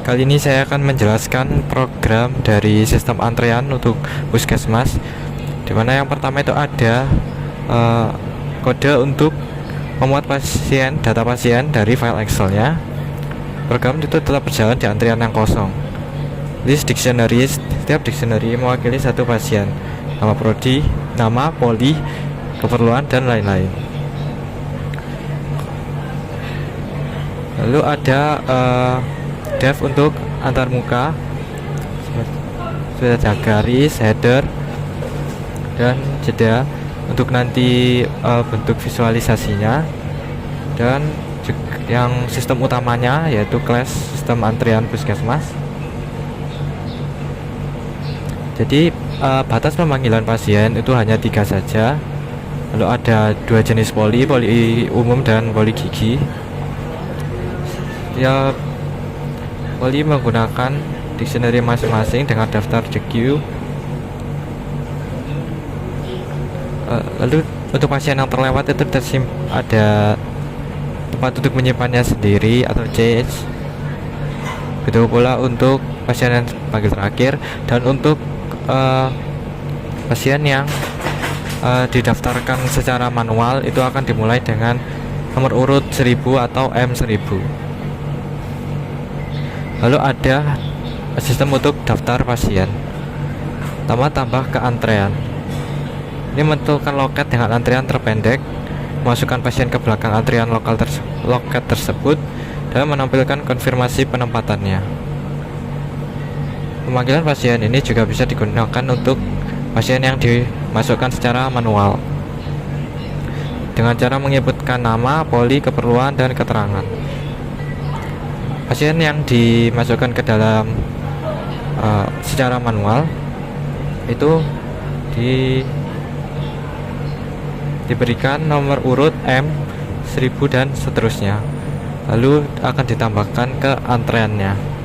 Kali ini saya akan menjelaskan program dari sistem antrean untuk puskesmas, dimana yang pertama itu ada kode untuk memuat data pasien dari file Excel-nya. Program itu tetap berjalan di antrian yang kosong. List dictionary, setiap dictionary mewakili satu pasien, nama prodi, nama, poli, keperluan, dan lain-lain. Lalu ada dev untuk antarmuka, sudah ada garis, header, dan jeda untuk nanti bentuk visualisasinya. Dan yang sistem utamanya yaitu class sistem antrian puskesmas. Jadi batas pemanggilan pasien itu hanya 3 saja. Lalu ada 2 jenis poli umum dan poli gigi. Ya, poli menggunakan dictionary masing-masing dengan daftar JQ. Lalu untuk pasien yang terlewat itu ada tempat untuk menyimpannya sendiri atau change. Begitu pula untuk pasien yang panggil terakhir, dan untuk pasien yang didaftarkan secara manual itu akan dimulai dengan nomor urut 1000 atau M1000. Lalu ada sistem untuk daftar pasien. Tambah ke antrean. Ini menentukan loket dengan antrian terpendek, masukkan pasien ke belakang antrian loket tersebut, dan menampilkan konfirmasi penempatannya. Pemanggilan pasien ini juga bisa digunakan untuk pasien yang dimasukkan secara manual dengan cara menyebutkan nama, poli, keperluan, dan keterangan. Pasien yang dimasukkan ke dalam secara manual itu diberikan nomor urut M1000 dan seterusnya, lalu akan ditambahkan ke antreannya.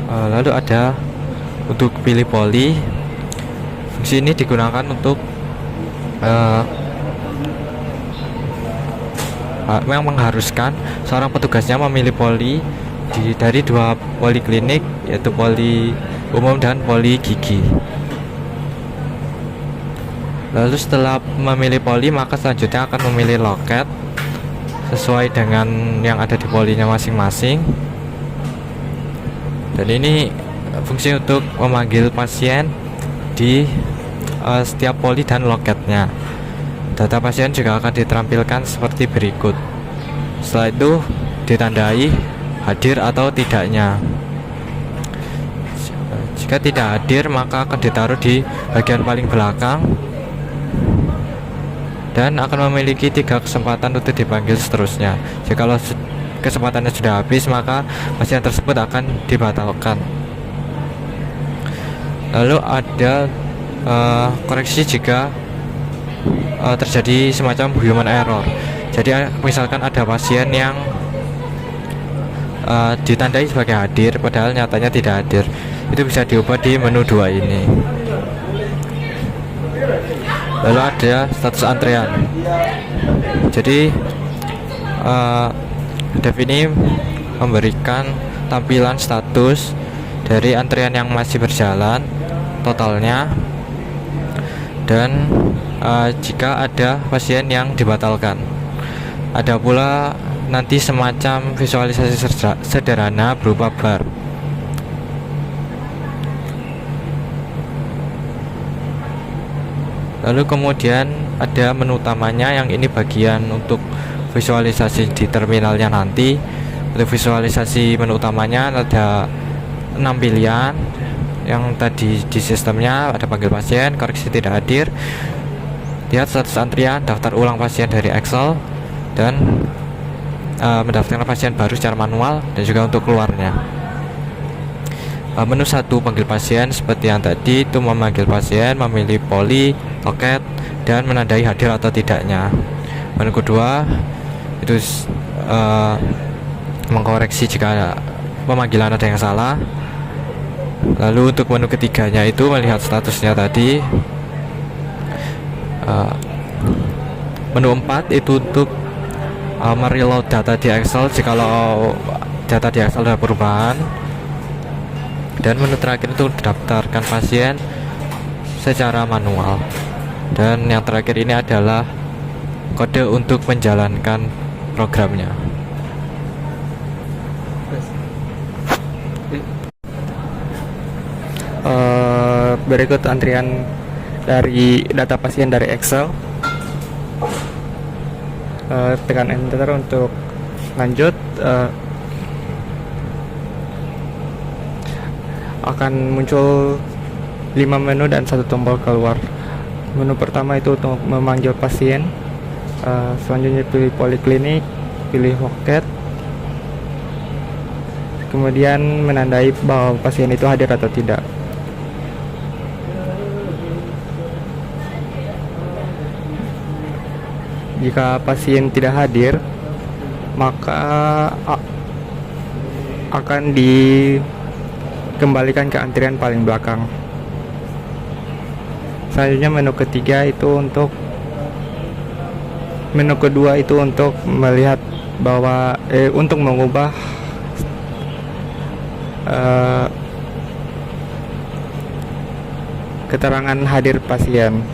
Lalu ada untuk pilih poli. Fungsi ini digunakan untuk yang mengharuskan seorang petugasnya memilih poli dari 2 poli klinik, yaitu poli umum dan poli gigi. Lalu setelah memilih poli, maka selanjutnya akan memilih loket sesuai dengan yang ada di polinya masing-masing. Dan ini fungsi untuk memanggil pasien di setiap poli dan loketnya. Data pasien juga akan ditampilkan seperti berikut. Setelah itu ditandai hadir atau tidaknya. Jika tidak hadir, maka akan ditaruh di bagian paling belakang dan akan memiliki 3 kesempatan untuk dipanggil seterusnya. Jika kesempatannya sudah habis, maka pasien tersebut akan dibatalkan. Lalu ada koreksi jika terjadi semacam human error. Jadi misalkan ada pasien yang ditandai sebagai hadir padahal nyatanya tidak hadir, itu bisa diubah di menu 2 ini. Lalu ada status antrean. Jadi dev ini memberikan tampilan status dari antrian yang masih berjalan, totalnya, dan jika ada pasien yang dibatalkan. Ada pula nanti semacam visualisasi sederhana berupa bar. Lalu kemudian ada menu utamanya, yang ini bagian untuk visualisasi di terminalnya nanti. Untuk visualisasi menu utamanya ada 6 pilihan. Yang tadi di sistemnya ada panggil pasien, koreksi tidak hadir, lihat status antrian, daftar ulang pasien dari Excel, dan mendaftarkan pasien baru secara manual, dan juga untuk keluarnya. Menu 1 panggil pasien seperti yang tadi, itu memanggil pasien, memilih poli, loket, dan menandai hadir atau tidaknya. Menu kedua itu mengkoreksi jika pemanggilan ada yang salah. Lalu untuk menu ketiganya itu melihat statusnya tadi. Menu 4 itu untuk mereload data di Excel jikalau data di Excel ada perubahan. Dan menu terakhir itu daftarkan pasien secara manual. Dan yang terakhir ini adalah kode untuk menjalankan programnya. Berikut antrian dari data pasien dari Excel. Tekan enter untuk lanjut. Akan muncul 5 menu dan 1 tombol keluar. Menu pertama itu untuk memanggil pasien. Selanjutnya pilih poliklinik, pilih loket, kemudian menandai bahwa pasien itu hadir atau tidak. Jika pasien tidak hadir, maka akan dikembalikan ke antrian paling belakang. Selanjutnya menu kedua itu untuk melihat bahwa untuk mengubah keterangan hadir pasien.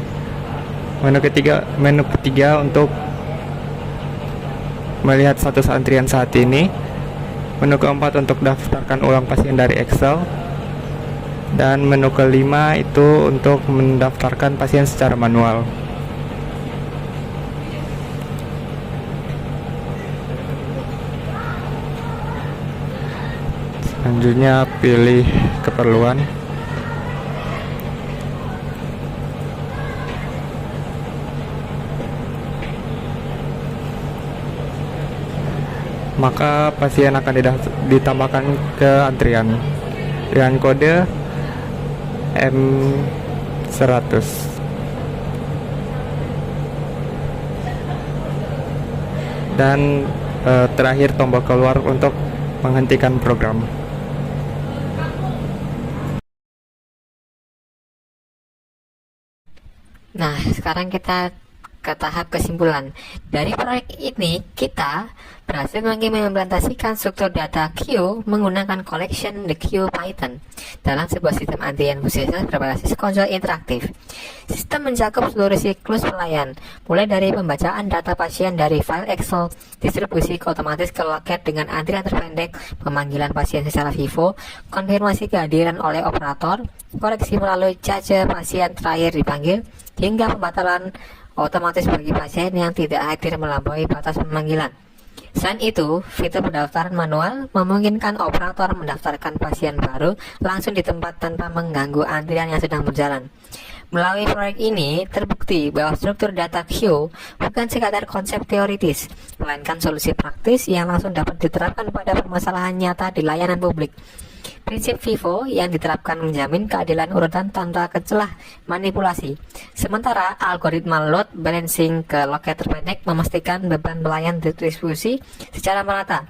Menu ketiga untuk melihat status antrian saat ini. Menu keempat untuk daftarkan ulang pasien dari Excel. Dan menu kelima itu untuk mendaftarkan pasien secara manual. Selanjutnya pilih keperluan. Maka pasien akan ditambahkan ke antrian dengan kode M100. Dan terakhir tombol keluar untuk menghentikan program. Nah, sekarang kita ke tahap kesimpulan. Dari proyek ini, kita berhasil mengimplementasikan struktur data queue menggunakan collection the queue Python dalam sebuah sistem antrian puskesmas berbasis konsol interaktif. Sistem mencakup seluruh siklus pelayan, mulai dari pembacaan data pasien dari file Excel, distribusi otomatis ke loket dengan antrian terpendek, pemanggilan pasien secara vivo, konfirmasi kehadiran oleh operator, koreksi melalui cache pasien terakhir dipanggil, hingga pembatalan otomatis bagi pasien yang tidak hadir melampaui batas pemanggilan. Selain itu, fitur pendaftaran manual memungkinkan operator mendaftarkan pasien baru langsung di tempat tanpa mengganggu antrian yang sedang berjalan. Melalui proyek ini, terbukti bahwa struktur data queue bukan sekadar konsep teoritis, melainkan solusi praktis yang langsung dapat diterapkan pada permasalahan nyata di layanan publik. Prinsip FIFO yang diterapkan menjamin keadilan urutan tanpa kecelah manipulasi. Sementara algoritma load balancing ke loket terpendek memastikan beban pelayan distribusi secara merata.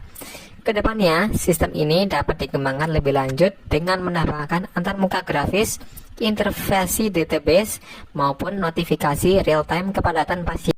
Kedepannya, sistem ini dapat dikembangkan lebih lanjut dengan menambahkan antarmuka grafis, interface database, maupun notifikasi real-time kepadatan pasien.